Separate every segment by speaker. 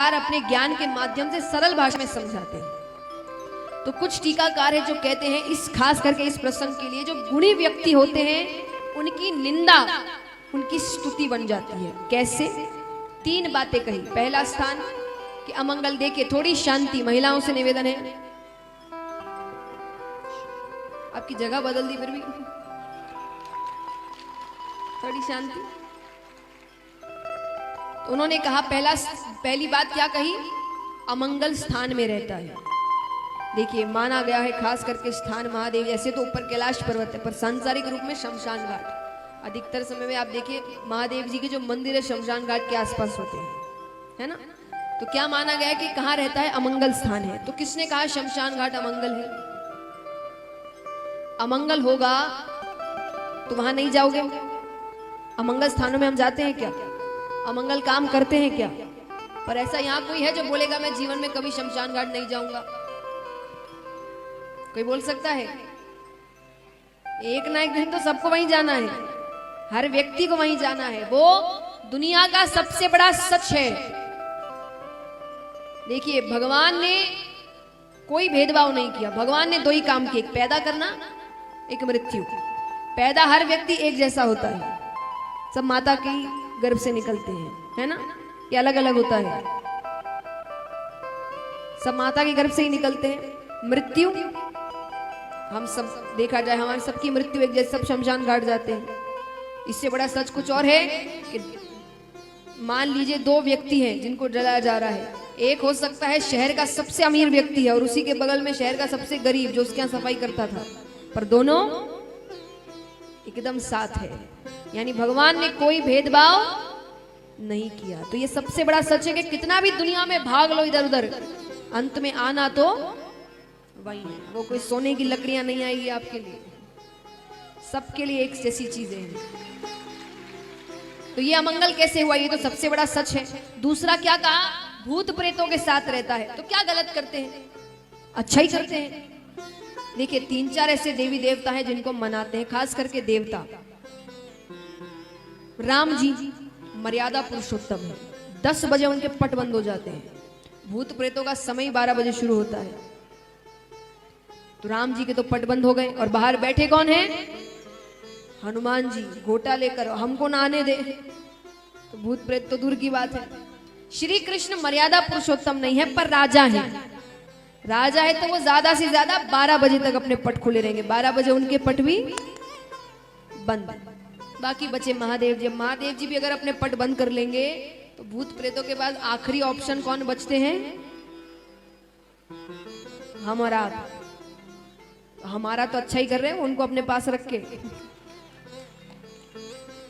Speaker 1: अपने ज्ञान के माध्यम से सरल भाषा में समझाते हैं। तो कुछ टीकाकार है जो कहते हैं इस खास करके इस प्रसंग के लिए जो गुणी व्यक्ति होते हैं उनकी निंदा उनकी स्तुति बन जाती है। कैसे? 3 बातें कही। पहला स्थान कि अमंगल देके थोड़ी शांति, महिलाओं से निवेदन है। आपकी जगह बदल दी फिर भी थोड़ी शांति। तो उन्होंने कहा पहली बात क्या कही? अमंगल स्थान में रहता है। देखिए माना गया है खास करके स्थान महादेव, ऐसे तो ऊपर कैलाश पर्वत है पर सांसारिक रूप में शमशान घाट। अधिकतर समय में आप देखिए महादेव जी के जो मंदिर है शमशान घाट के आसपास होते हैं, है ना। तो क्या माना गया है कि कहाँ रहता है? अमंगल स्थान है। तो किसने कहा शमशान घाट अमंगल है? अमंगल होगा तो वहां नहीं जाओगे? अमंगल स्थानों में हम जाते हैं क्या? अमंगल काम करते हैं क्या? पर ऐसा यहां कोई है जो बोलेगा मैं जीवन में कभी शमशान घाट नहीं जाऊंगा? कोई बोल सकता है? एक ना एक दिन तो सबको वहीं जाना है, हर व्यक्ति को वहीं जाना है। वो दुनिया का सबसे बड़ा सच है। देखिए भगवान ने कोई भेदभाव नहीं किया। भगवान ने 2 ही काम किए, एक पैदा करना, एक मृत्यु। पैदा हर व्यक्ति एक जैसा होता है, सब माता की गर्भ से निकलते हैं, है ना। ये अलग अलग होता है, सब माता के गर्भ से ही निकलते हैं। मृत्यु हम सब देखा जाए हमारी सबकी मृत्यु एक जैसे, सब शमशान घाट जाते हैं। इससे बड़ा सच कुछ और है कि मान लीजिए 2 व्यक्ति हैं जिनको जलाया जा रहा है। एक हो सकता है शहर का सबसे अमीर व्यक्ति है और उसी के बगल में शहर का सबसे गरीब जो उसके यहाँ सफाई करता था, पर दोनों एकदम साथ है। यानी भगवान ने कोई भेदभाव नहीं किया। तो ये सबसे बड़ा सच है कि कितना भी दुनिया में भाग लो इधर उधर, अंत में आना तो वही है। वो कोई सोने की लकड़ियां नहीं आएगी आपके लिए, सबके लिए एक जैसी चीजें हैं। तो ये अमंगल कैसे हुआ? ये तो सबसे बड़ा सच है। दूसरा क्या कहा? भूत प्रेतों के साथ रहता है। तो क्या गलत करते हैं? अच्छा ही करते हैं। देखिए 3-4 ऐसे देवी देवता हैं जिनको मनाते हैं, खास करके देवता। राम जी मर्यादा पुरुषोत्तम है, 10 बजे उनके पट बंद हो जाते हैं। भूत प्रेतों का समय 12 बजे शुरू होता है। तो राम जी के तो पट बंद हो गए और बाहर बैठे कौन है? हनुमान जी, गोटा लेकर हमको ना आने दे। तो भूत प्रेत तो दूर की बात है। श्री कृष्ण मर्यादा पुरुषोत्तम नहीं है पर राजा है। राजा है तो वो ज्यादा से ज्यादा 12 बजे तक अपने पट खुले रहेंगे। 12 बजे उनके पट भी बंद। बाकी बचे महादेव जी। महादेव जी भी अगर अपने पट बंद कर लेंगे तो भूत प्रेतों के बाद आखिरी ऑप्शन कौन बचते हैं? हम और आप। हमारा तो अच्छा ही कर रहे हैं, उनको अपने पास रख के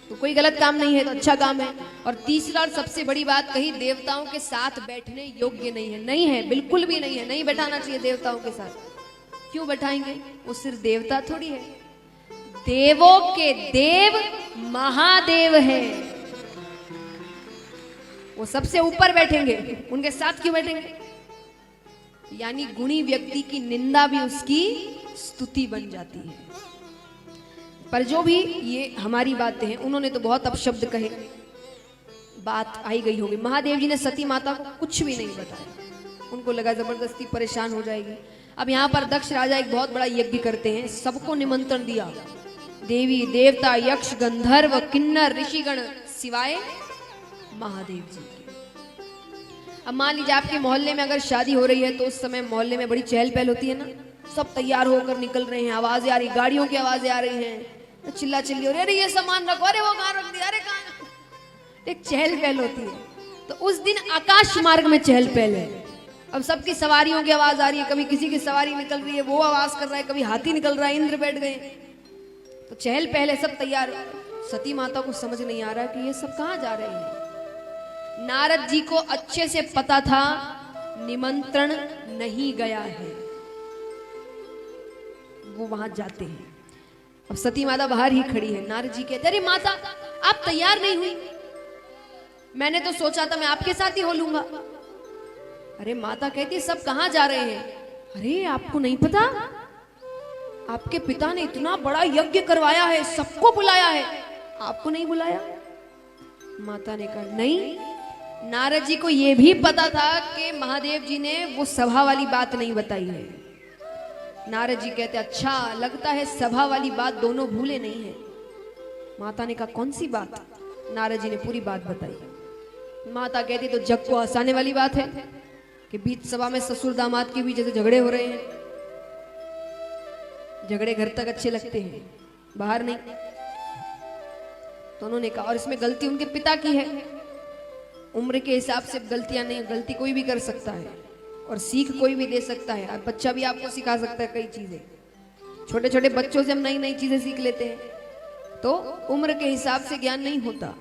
Speaker 1: तो कोई गलत काम नहीं है, तो अच्छा काम है। और तीसरा और सबसे बड़ी बात कही, देवताओं के साथ बैठने योग्य नहीं है। नहीं है, बिल्कुल भी नहीं है, नहीं बैठाना चाहिए देवताओं के साथ। क्यों बैठाएंगे? वो सिर्फ देवता थोड़ी है, देवों के देव महादेव है। वो सबसे ऊपर बैठेंगे, उनके साथ क्यों बैठेंगे? यानी गुणी व्यक्ति की निंदा भी उसकी स्तुति बन जाती है। पर जो भी ये हमारी बातें हैं, उन्होंने तो बहुत अपशब्द कहे, बात आई गई होगी। महादेव जी ने सती माता को कुछ भी नहीं बताया, उनको लगा जबरदस्ती परेशान हो जाएगी। अब यहाँ पर दक्ष राजा एक बहुत बड़ा यज्ञ करते हैं, सबको निमंत्रण दिया, देवी देवता यक्ष गंधर्व किन्नर ऋषिगण सिवाय महादेव जी के। अब मान लीजिए आपके मोहल्ले में अगर शादी हो रही है तो उस समय मोहल्ले में बड़ी चहल पहल होती है ना, सब तैयार होकर निकल रहे हैं, आवाजें आ रही, गाड़ियों की आवाजें आ रही हैं, तो चिल्ला चिल्ली हो रही, अरे ये सामान रखो, अरे वो कहाँ रख दिया, अरे कहाँ। एक चहल पहल होती है। तो उस दिन आकाश मार्ग में चहल पहल है। अब सबकी सवारियों की आवाज आ रही है, कभी किसी की सवारी निकल रही है वो आवाज कर रहा है, कभी हाथी निकल रहा है, इंद्र बैठ गए। तो चहल पहल है, सब तैयार। सती माता को समझ नहीं आ रहा कि ये सब कहाँ जा रहे हैं। नारद जी को अच्छे से पता था निमंत्रण नहीं गया है, वो वहां जाते हैं। अब सती माता बाहर ही खड़ी है। नारद जी कहते अरे माता आप तैयार नहीं हुई? मैंने तो सोचा था मैं आपके साथ ही हो लूंगा। अरे माता कहती सब कहां जा रहे हैं? अरे आपको नहीं पता, आपके पिता ने इतना बड़ा यज्ञ करवाया है, सबको बुलाया है, आपको नहीं बुलाया। माता ने कहा नहीं, नारद जी को यह भी पता था कि महादेव जी ने वो सभा वाली बात नहीं बताई है। नारद जी कहते अच्छा लगता है सभा वाली बात दोनों भूले नहीं है। माता ने कहा कौन सी बात? नारद जी ने पूरी बात बताई। माता कहती तो जग को हंसाने वाली बात है कि बीच सभा में ससुर दामाद के बीच जैसे झगड़े हो रहे हैं। झगड़े घर तक अच्छे लगते हैं, बाहर नहीं। तो उन्होंने कहा और इसमें गलती उनके पिता की है। उम्र के हिसाब से गलतियां नहीं, गलती कोई भी कर सकता है और सीख कोई भी दे सकता है। अब बच्चा भी आपको सिखा सकता है कई चीजें। छोटे छोटे बच्चों से हम नई नई चीजें सीख लेते हैं, तो उम्र के हिसाब से ज्ञान नहीं होता।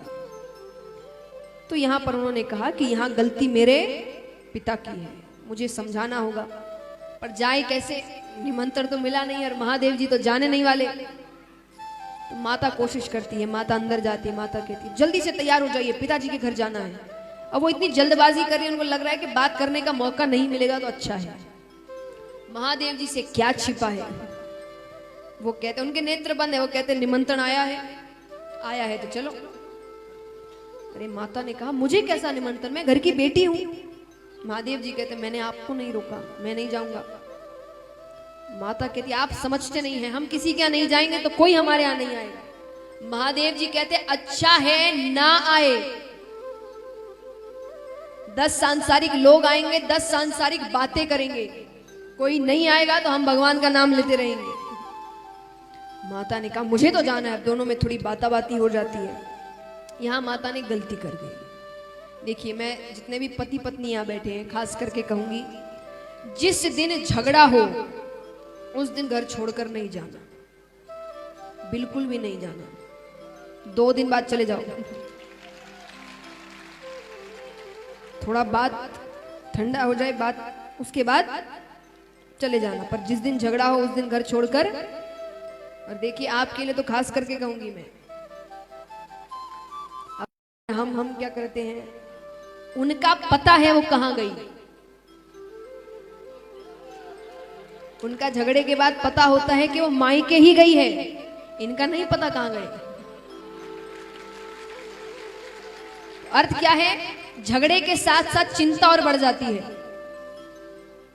Speaker 1: तो यहां पर उन्होंने कहा कि यहां गलती मेरे पिता की है, मुझे समझाना होगा। पर जाए कैसे? निमंत्रण तो मिला नहीं और महादेव जी तो जाने नहीं वाले। तो माता कोशिश करती है, माता अंदर जाती है। माता कहती है जल्दी से तैयार हो जाइए, पिताजी के घर जाना है। अब वो इतनी जल्दबाजी कर रही है, उनको लग रहा है कि बात करने का मौका नहीं मिलेगा तो अच्छा है। महादेव जी से क्या छिपा है? वो कहते उनके नेत्र बंद है। वो कहते निमंत्रण आया है तो चलो। अरे माता ने कहा मुझे कैसा निमंत्रण, मैं घर की बेटी हूं। महादेव जी कहते मैंने आपको नहीं रोका, मैं नहीं जाऊंगा। माता कहती आप समझते नहीं हैं, हम किसी के यहाँ नहीं जाएंगे तो कोई हमारे यहाँ नहीं आएगा। महादेव जी कहते अच्छा है ना आए, 10 सांसारिक लोग आएंगे, 10 सांसारिक बातें करेंगे, कोई नहीं आएगा तो हम भगवान का नाम लेते रहेंगे। माता ने कहा मुझे तो जाना है। दोनों में थोड़ी बाताबाती हो जाती है। यहां माता ने गलती कर दी। देखिए मैं जितने भी पति पत्नी यहां बैठे हैं खास करके कहूंगी, जिस दिन झगड़ा हो उस दिन घर छोड़कर नहीं जाना, बिल्कुल भी नहीं जाना। 2 दिन बाद चले जाओ, थोड़ा बात ठंडा हो जाए बात, उसके बाद चले जाना। पर जिस दिन झगड़ा हो उस दिन घर छोड़कर। और देखिए आपके लिए तो खास करके कहूंगी मैं, हम क्या करते हैं, उनका पता है वो कहां गई, उनका झगड़े के बाद पता होता है कि वो मायके ही गई है, इनका नहीं पता कहां गए। अर्थ क्या है, झगड़े के साथ साथ चिंता और बढ़ जाती है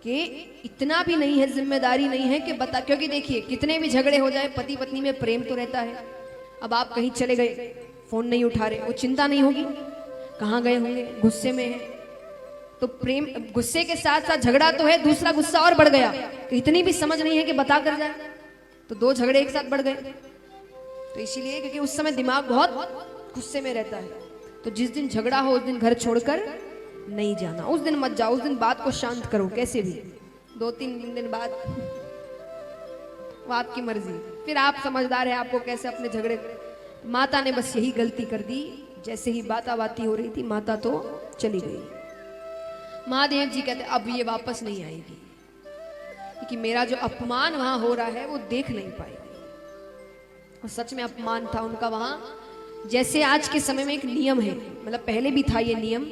Speaker 1: कि इतना भी नहीं है, जिम्मेदारी नहीं है कि बता। क्योंकि देखिए कितने भी झगड़े हो जाए पति पत्नी में प्रेम तो रहता है। अब आप कहीं चले गए, फोन नहीं उठा रहे, वो चिंता नहीं होगी कहां गए होंगे, गुस्से में है। तो प्रेम गुस्से के साथ साथ झगड़ा तो है, दूसरा गुस्सा और बढ़ गया कि इतनी भी समझ नहीं है कि बता कर जाए, तो 2 झगड़े एक साथ बढ़ गए। तो इसीलिए क्योंकि उस समय दिमाग बहुत गुस्से में रहता है। तो जिस दिन झगड़ा हो उस दिन घर छोड़कर नहीं जाना, उस दिन मत जाओ, उस दिन बात को शांत करो कैसे भी। 2-3 दिन बाद वो आपकी मर्जी, फिर आप समझदार है, आपको कैसे अपने झगड़े। माता ने बस यही गलती कर दी। जैसे ही बाताबाती हो रही थी माता तो चली गई। महादेव जी कहते अब ये वापस नहीं आएगी, क्योंकि मेरा जो अपमान वहां हो रहा है वो देख नहीं पाएगी। और सच में अपमान था उनका वहां। जैसे आज के समय में एक नियम है, मतलब पहले भी था ये नियम,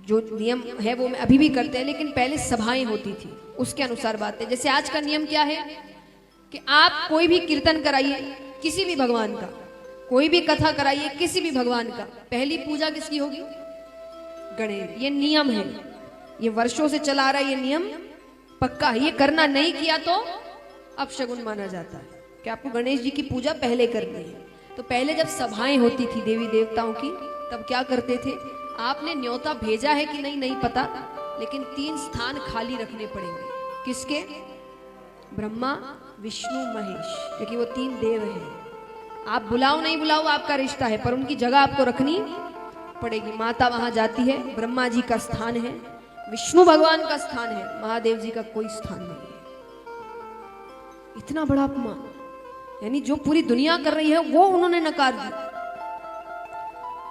Speaker 1: जो नियम है वो अभी भी करते हैं, लेकिन पहले सभाएं होती थी उसके अनुसार बात है। जैसे आज का नियम क्या है कि आप कोई भी कीर्तन कराइए किसी भी भगवान का, कोई भी कथा कराइए किसी भी भगवान का, पहली पूजा किसकी होगी? गणेश। ये नियम है, ये वर्षों से चला आ रहा है, ये नियम पक्का है। ये करना नहीं किया तो अपशगुन माना जाता है कि आपको गणेश जी की पूजा पहले करनी है। तो पहले जब सभाएं होती थी देवी देवताओं की, तब क्या करते थे, आपने न्योता भेजा है कि नहीं नहीं पता, लेकिन 3 स्थान खाली रखने पड़ेंगे। किसके? ब्रह्मा विष्णु महेश, क्योंकि वो 3 देव हैं। आप बुलाओ नहीं बुलाओ आपका रिश्ता है, पर उनकी जगह आपको रखनी पड़ेगी। माता वहां जाती है, ब्रह्मा जी का स्थान है, विष्णु भगवान का स्थान है, महादेव जी का कोई स्थान नहीं है। इतना बड़ा अपमान, यानी जो पूरी दुनिया कर रही है वो उन्होंने नकार दी।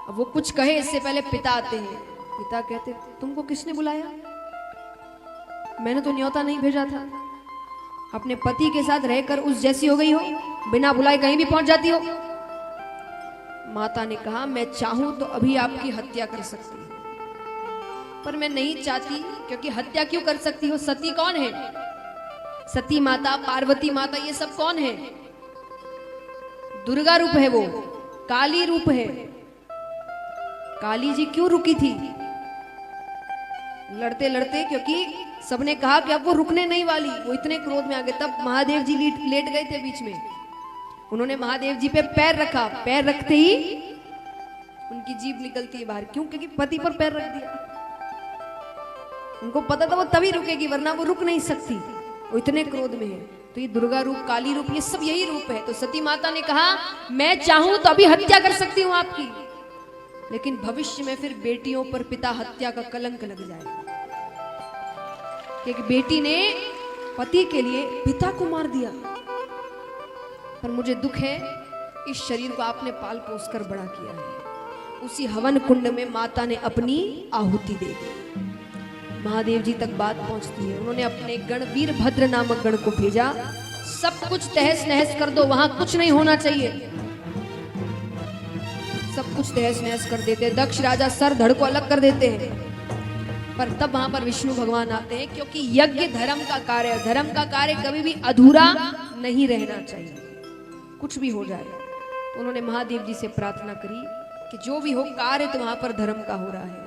Speaker 1: अब वो कुछ कहे इससे पहले पिता आते हैं। पिता कहते तुमको किसने बुलाया? मैंने तो न्योता नहीं भेजा था। अपने पति के साथ रहकर उस जैसी हो गई हो, बिना बुलाए कहीं भी पहुंच जाती हो। माता ने कहा मैं चाहूं तो अभी आपकी हत्या कर सकती हूं, पर मैं नहीं चाहती। क्योंकि हत्या क्यों कर सकती हो? सती कौन है? सती माता, पार्वती माता, ये सब कौन है? दुर्गा रूप है, वो काली रूप है। काली जी क्यों रुकी थी? लड़ते लड़ते, क्योंकि सबने कहा कि अब वो रुकने नहीं वाली, वो इतने क्रोध में आ गए। तब महादेव जी लेट गए थे बीच में। उन्होंने महादेव जी पे पैर रखा, पैर रखते ही उनकी जीभ निकलती है बाहर। क्यों? क्योंकि पति पर पैर रख दिया। उनको पता था वो तभी रुकेगी, वरना वो रुक नहीं सकती, वो इतने क्रोध में है। तो ये दुर्गा रूप, काली रूप, ये सब यही रूप है। तो सती माता ने कहा मैं चाहूं तो अभी हत्या कर सकती हूं आपकी, लेकिन भविष्य में फिर बेटियों पर पिता हत्या का कलंक लग जाएगा, क्योंकि बेटी ने पति के लिए पिता को मार दिया। पर मुझे दुख है, इस शरीर को आपने पाल पोस कर बड़ा किया है। उसी हवन कुंड में माता ने अपनी आहुति दे दी। महादेव जी तक बात पहुंचती है। उन्होंने अपने गण वीरभद्र नामक गण को भेजा, सब कुछ तहस नहस कर दो, वहां कुछ नहीं होना चाहिए। सब कुछ तहस नहस कर देते। दक्ष राजा सर धड़ को अलग कर देते हैं। पर तब वहां पर विष्णु भगवान आते हैं, क्योंकि यज्ञ धर्म का कार्य है। धर्म का कार्य कभी भी अधूरा नहीं रहना चाहिए, कुछ भी हो जाए। तो उन्होंने महादेव जी से प्रार्थना करी कि जो भी हो कार्य तो वहां पर धर्म का हो रहा है।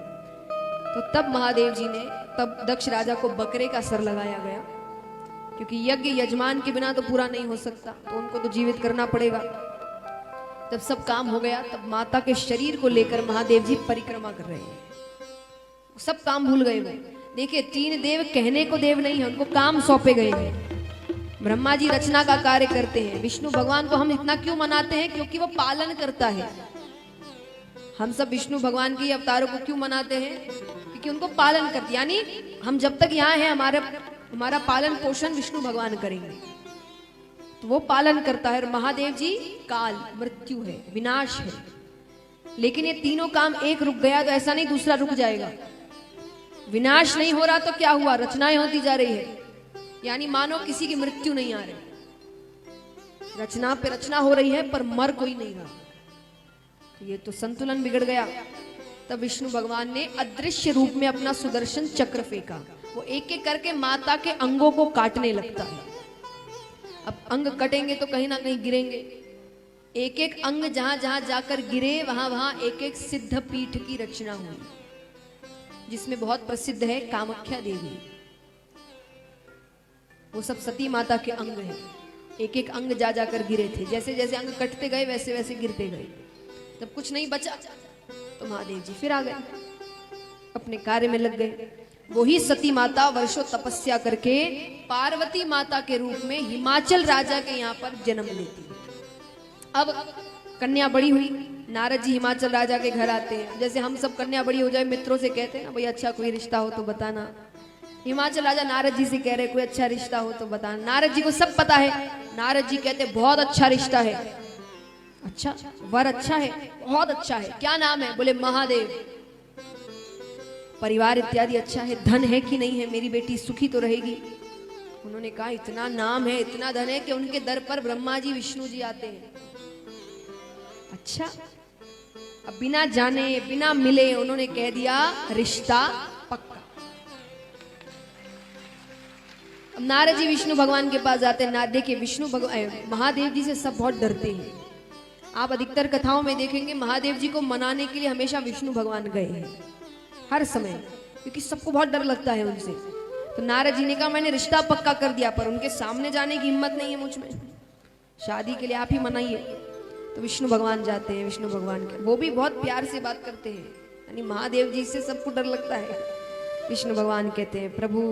Speaker 1: तो तब महादेव जी ने, तब दक्ष राजा को बकरे का सर लगाया गया, क्योंकि यज्ञ यजमान के बिना तो पूरा नहीं हो सकता, तो उनको तो जीवित करना पड़ेगा। जब सब काम हो गया, तब माता के शरीर को लेकर महादेव जी परिक्रमा कर रहे हैं। सब काम भूल गए वो। देखिए, तीन देव कहने को देव नहीं है, उनको काम सौंपे गए हैं। ब्रह्मा जी रचना का कार्य करते हैं। विष्णु भगवान को हम इतना क्यों मनाते हैं? क्योंकि वो पालन करता है। हम सब विष्णु भगवान के अवतारों को क्यों मनाते हैं? क्योंकि उनको पालन करते, यानी हम जब तक यहाँ हैं हमारा पालन पोषण विष्णु भगवान करेंगे, तो वो पालन करता है। और महादेव जी काल, मृत्यु है, विनाश है। लेकिन ये तीनों काम एक रुक गया तो ऐसा नहीं दूसरा रुक जाएगा। विनाश नहीं हो रहा तो क्या हुआ? रचनाएं होती जा रही है, यानी मानो किसी की मृत्यु नहीं आ रही, रचना पे रचना हो रही है, पर मर कोई नहीं रहा। ये तो संतुलन बिगड़ गया। तब विष्णु भगवान ने अदृश्य रूप में अपना सुदर्शन चक्र फेंका। वो एक एक करके माता के अंगों को काटने लगता है। अब अंग कटेंगे तो कहीं ना कहीं गिरेंगे। एक एक अंग जहां जहां जाकर गिरे, वहां वहां एक एक सिद्ध पीठ की रचना हुई, जिसमें बहुत प्रसिद्ध है कामाख्या देवी। वो सब सती माता के अंग हैं। एक एक अंग जा जाकर गिरे थे। जैसे जैसे अंग कटते गए वैसे वैसे गिरते गए। जब कुछ नहीं बचा तो महादेव जी फिर आ गए, अपने कार्य में लग गए। वही सती माता वर्षों तपस्या करके पार्वती माता के रूप में हिमाचल राजा के यहाँ पर जन्म लेती है। अब कन्या बड़ी हुई, नारद जी हिमाचल राजा के घर आते हैं। जैसे हम सब कन्या बड़ी हो जाए मित्रों से कहते हैं ना, भाई अच्छा कोई रिश्ता हो तो बताना। हिमाचल राजा नारद जी से कह रहे कोई अच्छा रिश्ता हो तो बताना। नारद जी को सब पता है। नारद जी कहते बहुत अच्छा रिश्ता है। अच्छा, वर अच्छा है? बहुत अच्छा है। क्या नाम है? बोले महादेव। परिवार इत्यादि अच्छा है? धन है कि नहीं है? मेरी बेटी सुखी तो रहेगी? उन्होंने कहा इतना नाम है, इतना धन है कि उनके दर पर ब्रह्मा जी विष्णु जी आते हैं। अच्छा, अब बिना जाने बिना मिले उन्होंने कह दिया रिश्ता पक्का। अब नारद जी विष्णु भगवान के पास जाते हैं। देखिए, विष्णु भगवान महादेव जी से सब बहुत डरते हैं। आप अधिकतर कथाओं में देखेंगे महादेव जी को मनाने के लिए हमेशा विष्णु भगवान गए हैं, हर समय, क्योंकि सबको बहुत डर लगता है उनसे। तो नारद जी ने कहा मैंने रिश्ता पक्का कर दिया, पर उनके सामने जाने की हिम्मत नहीं है मुझ में, शादी के लिए आप ही मनाइए। तो विष्णु भगवान जाते हैं। विष्णु भगवान के वो भी बहुत प्यार से बात करते हैं, यानी महादेव जी से सबको डर लगता है। विष्णु भगवान कहते हैं प्रभु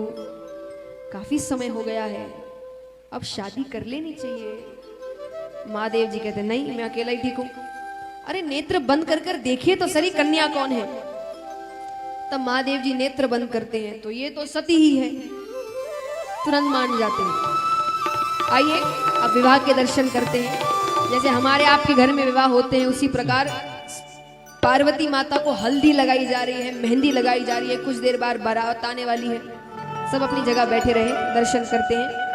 Speaker 1: काफी समय हो गया है, अब शादी कर लेनी चाहिए। महादेव जी कहते नहीं, मैं अकेला ही ठीक हूं। अरे नेत्र बंद कर कर देखिए तो सही कन्या कौन है। तब महादेव जी नेत्र बंद करते हैं तो ये तो सती ही है, तुरंत मान जाते हैं। आइए अब विवाह के दर्शन करते हैं। जैसे हमारे आपके घर में विवाह होते हैं उसी प्रकार पार्वती माता को हल्दी लगाई जा रही है, मेहंदी लगाई जा रही है। कुछ देर बाद बारात आने वाली है। सब अपनी जगह बैठे रहे, दर्शन करते हैं।